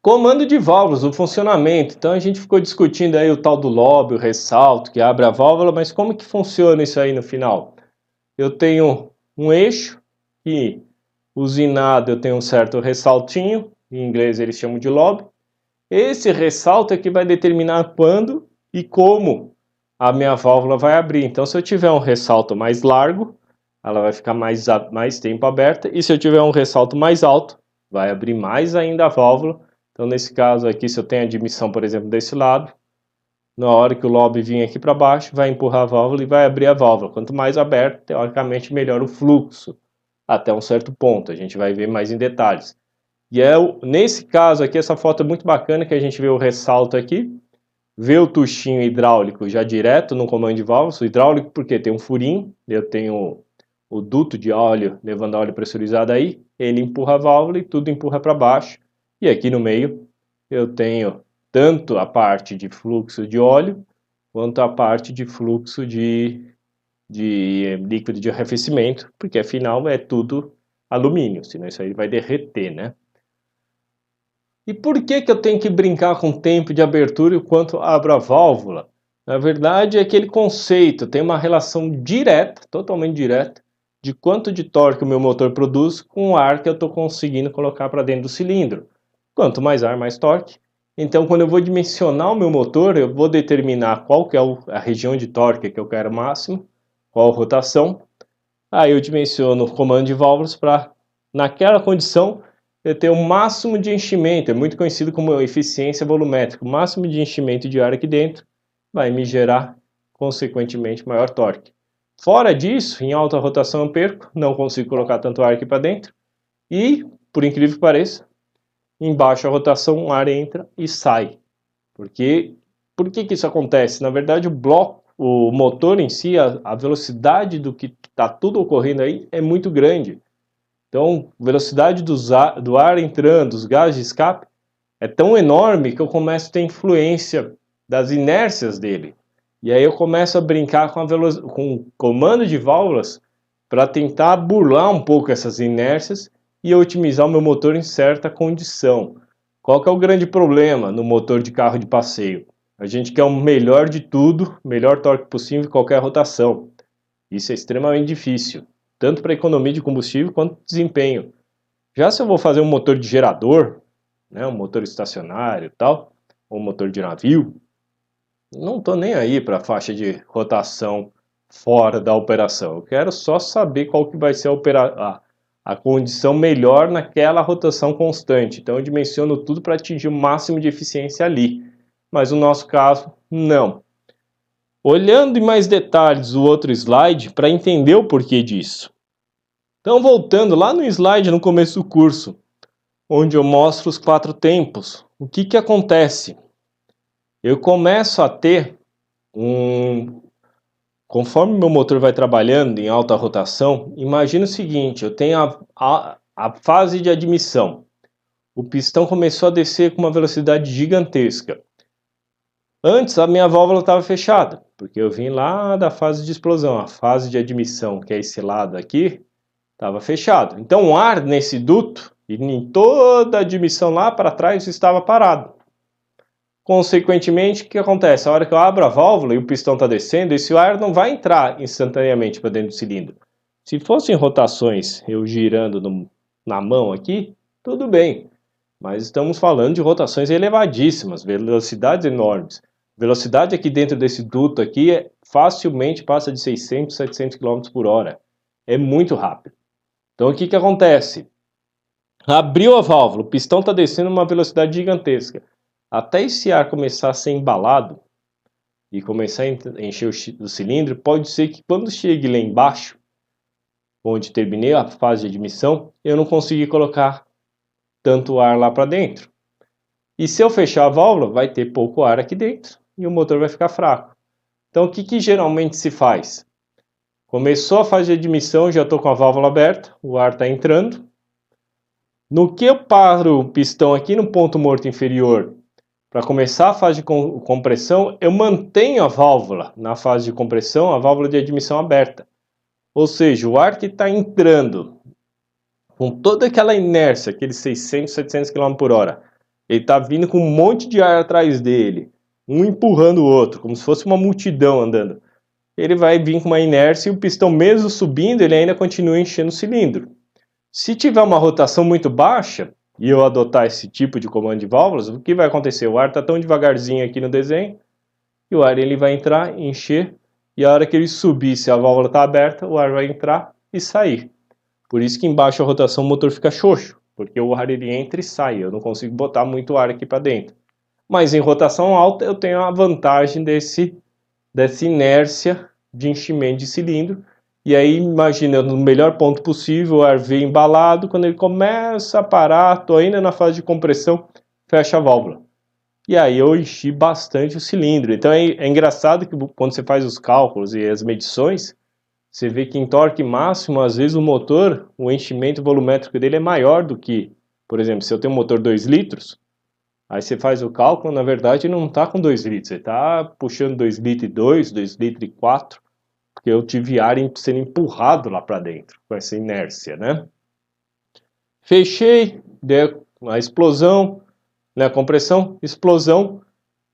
Comando de válvulas, o funcionamento. Então a gente ficou discutindo aí o tal do lobby, o ressalto, que abre a válvula, mas como que funciona isso aí no final? Eu tenho um eixo e usinado eu tenho um certo ressaltinho, em inglês eles chamam de lobby. Esse ressalto é que vai determinar quando e como a minha válvula vai abrir. Então se eu tiver um ressalto mais largo, ela vai ficar mais tempo aberta, e se eu tiver um ressalto mais alto, vai abrir mais ainda a válvula. Então nesse caso aqui, se eu tenho a admissão, por exemplo, desse lado, na hora que o lobby vir aqui para baixo, vai empurrar a válvula e vai abrir a válvula. Quanto mais aberto, teoricamente, melhor o fluxo, até um certo ponto. A gente vai ver mais em detalhes. E nesse caso aqui, essa foto é muito bacana, que a gente vê o ressalto aqui, vê o tuchinho hidráulico já direto no comando de válvulas. O hidráulico porque tem um furinho, eu tenho o duto de óleo levando óleo pressurizado aí, ele empurra a válvula e tudo empurra para baixo. E aqui no meio eu tenho tanto a parte de fluxo de óleo, quanto a parte de fluxo de líquido de arrefecimento, porque afinal é tudo alumínio, senão isso aí vai derreter, né? E por que eu tenho que brincar com o tempo de abertura enquanto abro a válvula? Na verdade é aquele conceito, tem uma relação direta, totalmente direta, de quanto de torque o meu motor produz com o ar que eu estou conseguindo colocar para dentro do cilindro. Quanto mais ar, mais torque. Então, quando eu vou dimensionar o meu motor, eu vou determinar qual que é a região de torque que eu quero máximo, qual rotação. Aí eu dimensiono o comando de válvulas para, naquela condição, eu ter o máximo de enchimento. É muito conhecido como eficiência volumétrica. O máximo de enchimento de ar aqui dentro vai me gerar, consequentemente, maior torque. Fora disso, em alta rotação eu perco, não consigo colocar tanto ar aqui para dentro. E, por incrível que pareça, em baixa rotação o ar entra e sai. Por que que isso acontece? Na verdade, o motor em si, a velocidade do que está tudo ocorrendo aí é muito grande. Então, a velocidade do ar entrando, os gases de escape, é tão enorme que eu começo a ter influência das inércias dele. E aí eu começo a brincar com o comando de válvulas para tentar burlar um pouco essas inércias e otimizar o meu motor em certa condição. Qual que é o grande problema no motor de carro de passeio? A gente quer o melhor de tudo, melhor torque possível em qualquer rotação. Isso é extremamente difícil, tanto para economia de combustível quanto desempenho. Já se eu vou fazer um motor de gerador, né, um motor estacionário e tal, ou um motor de navio, não estou nem aí para a faixa de rotação fora da operação. Eu quero só saber qual que vai ser a condição melhor naquela rotação constante. Então eu dimensiono tudo para atingir o máximo de eficiência ali. Mas no nosso caso, não. Olhando em mais detalhes o outro slide para entender o porquê disso. Então voltando lá no slide no começo do curso, onde eu mostro os 4 tempos, o que acontece? Eu começo a ter conforme meu motor vai trabalhando em alta rotação, imagina o seguinte, eu tenho a fase de admissão. O pistão começou a descer com uma velocidade gigantesca. Antes a minha válvula estava fechada, porque eu vim lá da fase de explosão. A fase de admissão, que é esse lado aqui, estava fechado. Então o ar nesse duto e em toda a admissão lá para trás estava parado. Consequentemente, o que acontece? A hora que eu abro a válvula e o pistão está descendo, esse ar não vai entrar instantaneamente para dentro do cilindro. Se fossem rotações, eu girando na mão aqui, tudo bem. Mas estamos falando de rotações elevadíssimas, velocidades enormes. Velocidade aqui dentro desse duto aqui facilmente passa de 600, 700 km por hora. É muito rápido. Então o que acontece? Abriu a válvula, o pistão está descendo uma velocidade gigantesca. Até esse ar começar a ser embalado e começar a encher o cilindro, pode ser que quando chegue lá embaixo, onde terminei a fase de admissão, eu não consegui colocar tanto ar lá para dentro. E se eu fechar a válvula, vai ter pouco ar aqui dentro e o motor vai ficar fraco. Então o que geralmente se faz? Começou a fase de admissão, já estou com a válvula aberta, o ar está entrando. No que eu paro o pistão aqui no ponto morto inferior, para começar a fase de compressão, eu mantenho a válvula na fase de compressão, a válvula de admissão aberta. Ou seja, o ar que está entrando com toda aquela inércia, aqueles 600, 700 km por hora, ele está vindo com um monte de ar atrás dele, um empurrando o outro, como se fosse uma multidão andando. Ele vai vir com uma inércia e o pistão mesmo subindo, ele ainda continua enchendo o cilindro. Se tiver uma rotação muito baixa, e eu adotar esse tipo de comando de válvulas, o que vai acontecer? O ar está tão devagarzinho aqui no desenho, e o ar ele vai entrar, encher, e a hora que ele subir, se a válvula está aberta, o ar vai entrar e sair. Por isso que embaixo a rotação o motor fica xoxo, porque o ar ele entra e sai, eu não consigo botar muito ar aqui para dentro. Mas em rotação alta eu tenho a vantagem dessa inércia de enchimento de cilindro. E aí, imagina, no melhor ponto possível, o ar vem embalado, quando ele começa a parar, estou ainda na fase de compressão, fecha a válvula. E aí eu enchi bastante o cilindro. Então é engraçado que quando você faz os cálculos e as medições, você vê que em torque máximo, às vezes o motor, o enchimento volumétrico dele é maior do que, por exemplo, se eu tenho um motor 2 litros, aí você faz o cálculo, na verdade não está com 2 litros, você está puxando 2 litros e 2, 2 litros e 4, porque eu tive ar sendo empurrado lá para dentro, com essa inércia, né? Fechei, deu a explosão, né, compressão, explosão,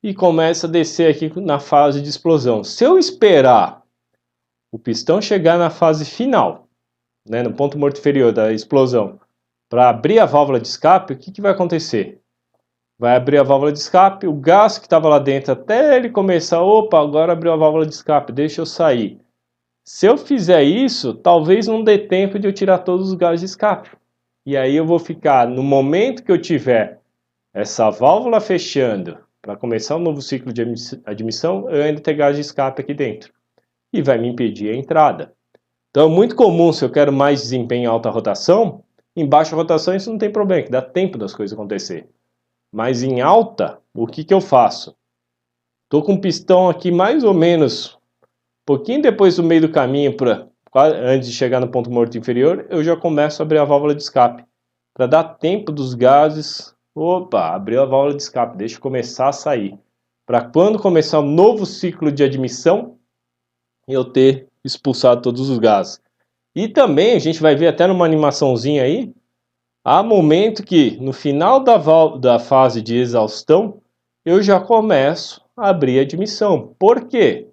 e começa a descer aqui na fase de explosão. Se eu esperar o pistão chegar na fase final, né, no ponto morto inferior da explosão, para abrir a válvula de escape, o que vai acontecer? Vai abrir a válvula de escape, o gás que estava lá dentro, até ele começar, opa, agora abriu a válvula de escape, deixa eu sair. Se eu fizer isso, talvez não dê tempo de eu tirar todos os gases de escape. E aí eu vou ficar, no momento que eu tiver essa válvula fechando, para começar um novo ciclo de admissão, eu ainda ter gás de escape aqui dentro. E vai me impedir a entrada. Então é muito comum, se eu quero mais desempenho em alta rotação, em baixa rotação isso não tem problema, que dá tempo das coisas acontecer. Mas em alta, o que eu faço? Estou com o pistão aqui mais ou menos, um pouquinho depois do meio do caminho, antes de chegar no ponto morto inferior, eu já começo a abrir a válvula de escape. Para dar tempo dos gases, opa, abriu a válvula de escape, deixa eu começar a sair. Para quando começar um novo ciclo de admissão, eu ter expulsado todos os gases. E também, a gente vai ver até numa animaçãozinha aí, há momento que no final da fase de exaustão, eu já começo a abrir a admissão. Por quê?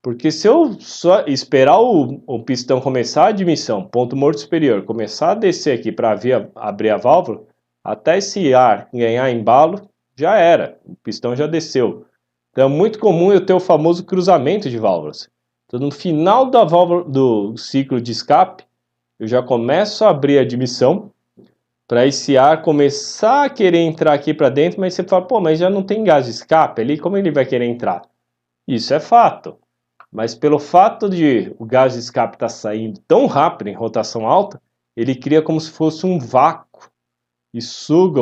Porque se eu só esperar o pistão começar a admissão, ponto morto superior, começar a descer aqui para abrir a válvula, até esse ar ganhar embalo, já era, o pistão já desceu. Então é muito comum eu ter o famoso cruzamento de válvulas. Então no final da válvula do ciclo de escape, eu já começo a abrir a admissão, para esse ar começar a querer entrar aqui para dentro, mas você fala, pô, mas já não tem gás de escape ali, como ele vai querer entrar? Isso é fato. Mas pelo fato de o gás de escape estar saindo tão rápido em rotação alta, ele cria como se fosse um vácuo e suga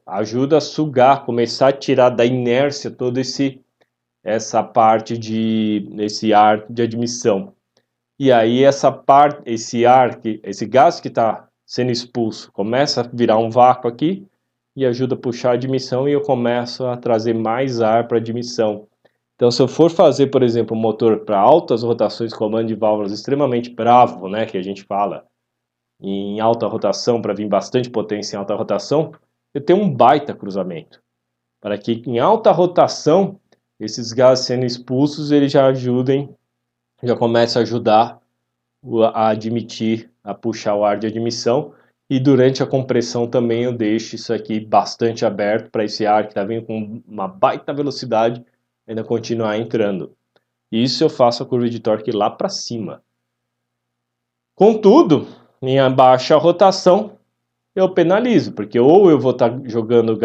ajuda a sugar, começar a tirar da inércia toda essa parte esse ar de admissão. E aí esse gás que está sendo expulso começa a virar um vácuo aqui e ajuda a puxar a admissão e eu começo a trazer mais ar para a admissão. Então, se eu for fazer, por exemplo, um motor para altas rotações, comando de válvulas extremamente bravo, né, que a gente fala, em alta rotação, para vir bastante potência em alta rotação, eu tenho um baita cruzamento. Para que em alta rotação, esses gases sendo expulsos, eles já começam a ajudar a admitir, a puxar o ar de admissão. E durante a compressão também eu deixo isso aqui bastante aberto para esse ar que está vindo com uma baita velocidade ainda continuar entrando. Isso eu faço a curva de torque lá para cima. Contudo, em baixa rotação, eu penalizo, porque ou eu vou estar jogando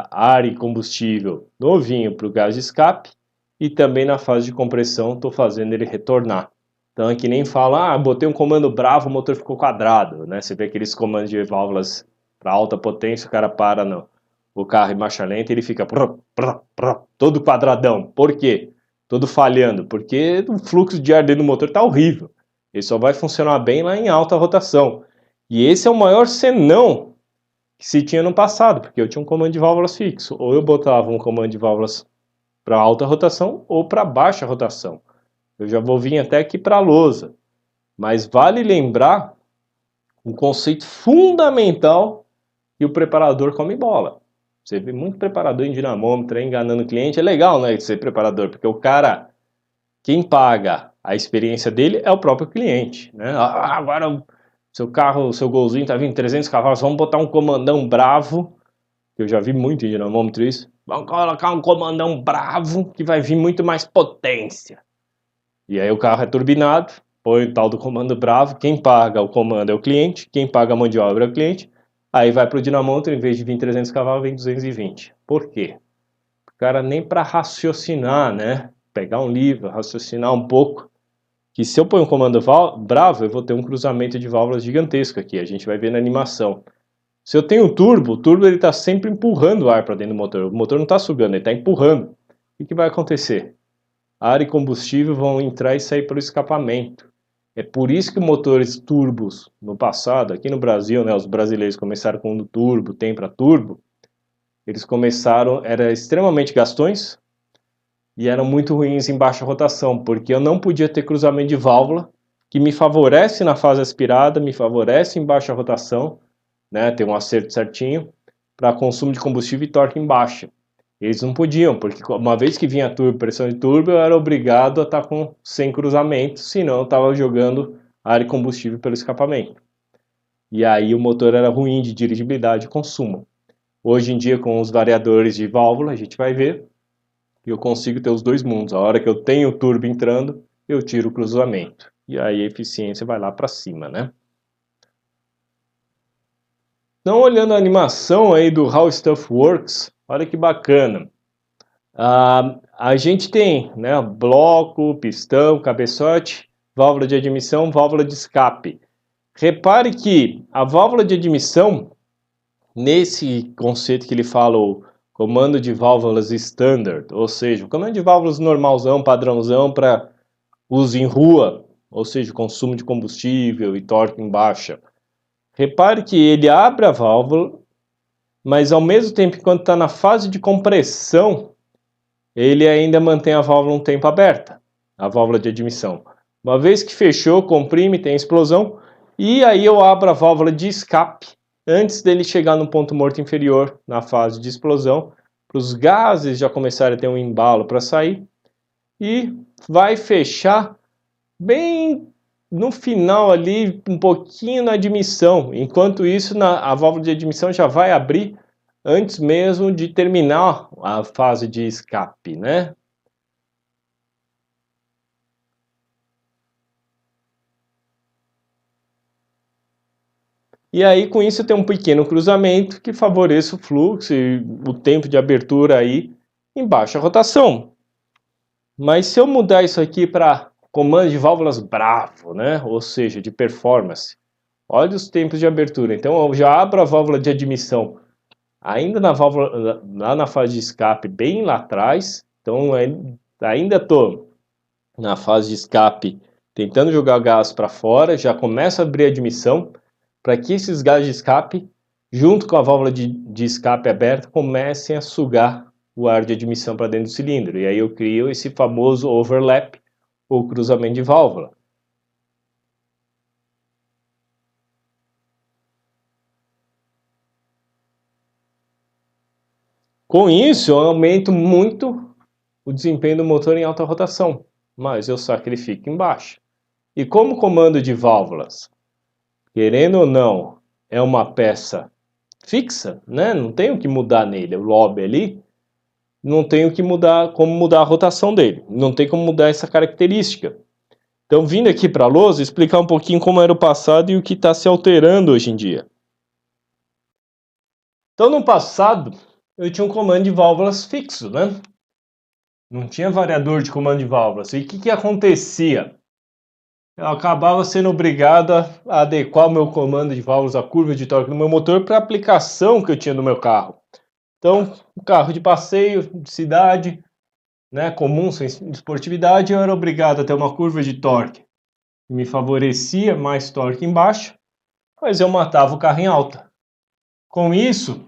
ar e combustível novinho para o gás de escape, e também na fase de compressão estou fazendo ele retornar. Então é que nem fala, botei um comando bravo, o motor ficou quadrado, né? Você vê aqueles comandos de válvulas para alta potência, o cara para o carro em marcha lenta, ele fica todo quadradão. Por quê? Todo falhando, porque o fluxo de ar dentro do motor está horrível. Ele só vai funcionar bem lá em alta rotação. E esse é o maior senão que se tinha no passado, porque eu tinha um comando de válvulas fixo. Ou eu botava um comando de válvulas para alta rotação ou para baixa rotação. Eu já vou vir até aqui para a lousa. Mas vale lembrar um conceito fundamental que o preparador come bola. Você vê muito preparador em dinamômetro enganando o cliente. É legal, né, ser preparador, porque o cara, quem paga a experiência dele é o próprio cliente, né? Agora o seu carro, o seu golzinho tá vindo 300 cavalos, vamos botar um comandão bravo, que eu já vi muito em dinamômetro isso. Vamos colocar um comandão bravo que vai vir muito mais potência. E aí o carro é turbinado, põe o tal do comando bravo, quem paga o comando é o cliente, quem paga a mão de obra é o cliente, aí vai para o dinamômetro, em vez de vir 300 cavalos, vem 220. Por quê? O cara nem para raciocinar, né? Pegar um livro, raciocinar um pouco, que se eu ponho um comando bravo, eu vou ter um cruzamento de válvulas gigantesco aqui, a gente vai ver na animação. Se eu tenho o turbo ele está sempre empurrando o ar para dentro do motor, o motor não está sugando, ele está empurrando. O que vai acontecer? Ar e combustível vão entrar e sair pelo escapamento. É por isso que motores turbos no passado, aqui no Brasil, né, os brasileiros começaram com o turbo, tem para turbo, eles começaram, eram extremamente gastões e eram muito ruins em baixa rotação, porque eu não podia ter cruzamento de válvula, que me favorece na fase aspirada, me favorece em baixa rotação, né, ter um acerto certinho, para consumo de combustível e torque em baixa. Eles não podiam, porque uma vez que vinha turbo, pressão de turbo, eu era obrigado a estar sem cruzamento, senão eu estava jogando ar e combustível pelo escapamento. E aí o motor era ruim de dirigibilidade e consumo. Hoje em dia, com os variadores de válvula, a gente vai ver que eu consigo ter os dois mundos. A hora que eu tenho o turbo entrando, eu tiro o cruzamento. E aí a eficiência vai lá para cima, né? Então, olhando a animação aí do How Stuff Works, olha que bacana. A gente tem, né, bloco, pistão, cabeçote, válvula de admissão, válvula de escape. Repare que a válvula de admissão, nesse conceito que ele fala, o comando de válvulas standard, ou seja, o comando de válvulas normalzão, padrãozão para uso em rua, ou seja, consumo de combustível e torque em baixa. Repare que ele abre a válvula, mas ao mesmo tempo, enquanto está na fase de compressão, ele ainda mantém a válvula um tempo aberta, a válvula de admissão. Uma vez que fechou, comprime, tem explosão, e aí eu abro a válvula de escape antes dele chegar no ponto morto inferior, na fase de explosão, para os gases já começarem a ter um embalo para sair, e vai fechar bem no final ali, um pouquinho na admissão. Enquanto isso, a válvula de admissão já vai abrir antes mesmo de terminar a fase de escape, né? E aí, com isso, tem um pequeno cruzamento que favoreça o fluxo e o tempo de abertura aí em baixa rotação. Mas se eu mudar isso aqui para comando de válvulas bravo, né? Ou seja, de performance, olha os tempos de abertura. Então, eu já abro a válvula de admissão ainda na válvula, lá na fase de escape, bem lá atrás. Então, ainda estou na fase de escape, tentando jogar gás para fora, já começa a abrir a admissão para que esses gases de escape, junto com a válvula de escape aberta, comecem a sugar o ar de admissão para dentro do cilindro. E aí eu crio esse famoso overlap, ou cruzamento de válvula. Com isso, eu aumento muito o desempenho do motor em alta rotação, mas eu sacrifico em baixa. E como comando de válvulas, querendo ou não, é uma peça fixa, né? Não tenho que mudar nele, o lobby ali, não tenho que mudar como mudar a rotação dele, não tem como mudar essa característica. Então, vindo aqui para a lousa, explicar um pouquinho como era o passado e o que está se alterando hoje em dia. Então, no passado, eu tinha um comando de válvulas fixo, né? Não tinha variador de comando de válvulas. E o que acontecia? Eu acabava sendo obrigado a adequar o meu comando de válvulas, a curva de torque do meu motor para a aplicação que eu tinha no meu carro. Então, um carro de passeio, de cidade, né, comum, sem esportividade, eu era obrigado a ter uma curva de torque que me favorecia mais torque embaixo, mas eu matava o carro em alta. Com isso,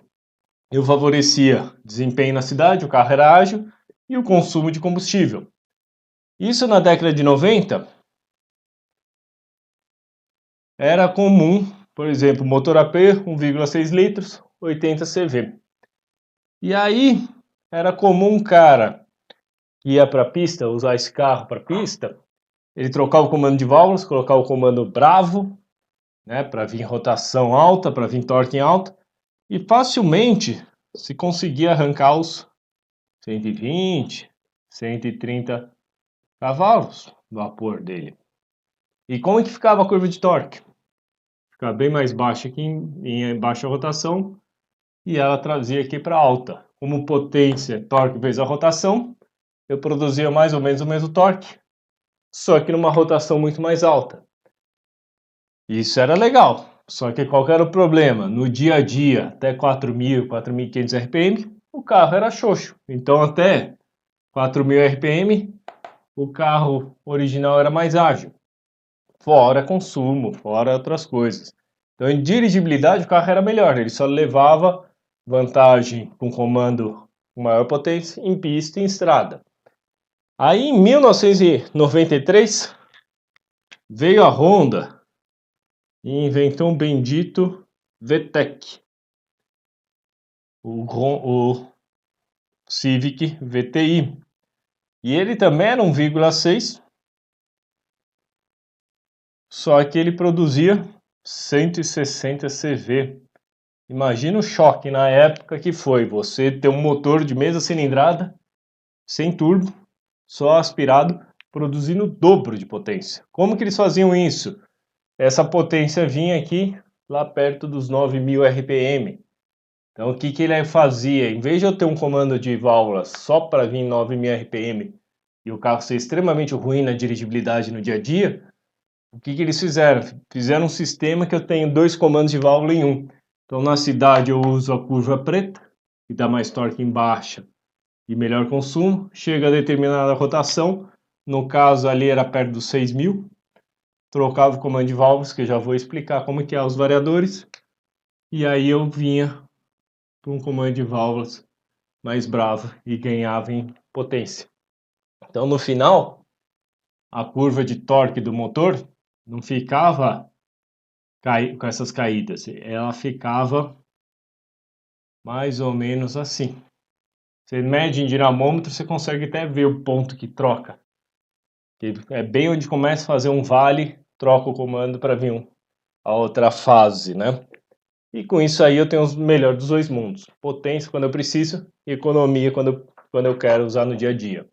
eu favorecia desempenho na cidade, o carro era ágil e o consumo de combustível. Isso na década de 90 era comum, por exemplo, motor AP 1,6 litros, 80 CV. E aí era comum um cara que ia para a pista, usar esse carro para a pista, ele trocava o comando de válvulas, colocava o comando Bravo, né, para vir rotação alta, para vir torque em alta, e facilmente se conseguia arrancar os 120, 130 cavalos do vapor dele. E como é que ficava a curva de torque? Ficava bem mais baixa aqui em baixa rotação e ela trazia aqui para alta. Como potência, torque vezes a rotação, eu produzia mais ou menos o mesmo torque, só que numa rotação muito mais alta. Isso era legal, só que qual que era o problema? No dia a dia, até 4.000, 4.500 RPM, o carro era xoxo. Então até 4.000 RPM, o carro original era mais ágil. Fora consumo, fora outras coisas. Então em dirigibilidade o carro era melhor, ele só levava vantagem com comando com maior potência em pista e em estrada. Aí em 1993 veio a Honda e inventou um bendito VTEC, o Civic VTI. E ele também era 1,6, só que ele produzia 160 CV. Imagina o choque na época que foi você ter um motor de mesma cilindrada, sem turbo, só aspirado, produzindo o dobro de potência. Como que eles faziam isso? Essa potência vinha aqui, lá perto dos 9.000 RPM. Então o que que ele fazia? Em vez de eu ter um comando de válvulas só para vir 9.000 RPM e o carro ser extremamente ruim na dirigibilidade no dia a dia, o que que eles fizeram? Fizeram um sistema que eu tenho 2 comandos de válvula em um. Então na cidade eu uso a curva preta, que dá mais torque em baixa e melhor consumo. Chega a determinada rotação, no caso ali era perto dos 6.000. Trocava o comando de válvulas, que eu já vou explicar como que é os variadores. E aí eu vinha para um comando de válvulas mais bravo e ganhava em potência. Então no final, a curva de torque do motor não ficava com essas caídas, ela ficava mais ou menos assim. Você mede em dinamômetro, você consegue até ver o ponto que troca. Que é bem onde começa a fazer um vale, troca o comando para vir a outra fase, né? E com isso aí eu tenho os melhores dos dois mundos. Potência quando eu preciso e economia quando eu quero usar no dia a dia.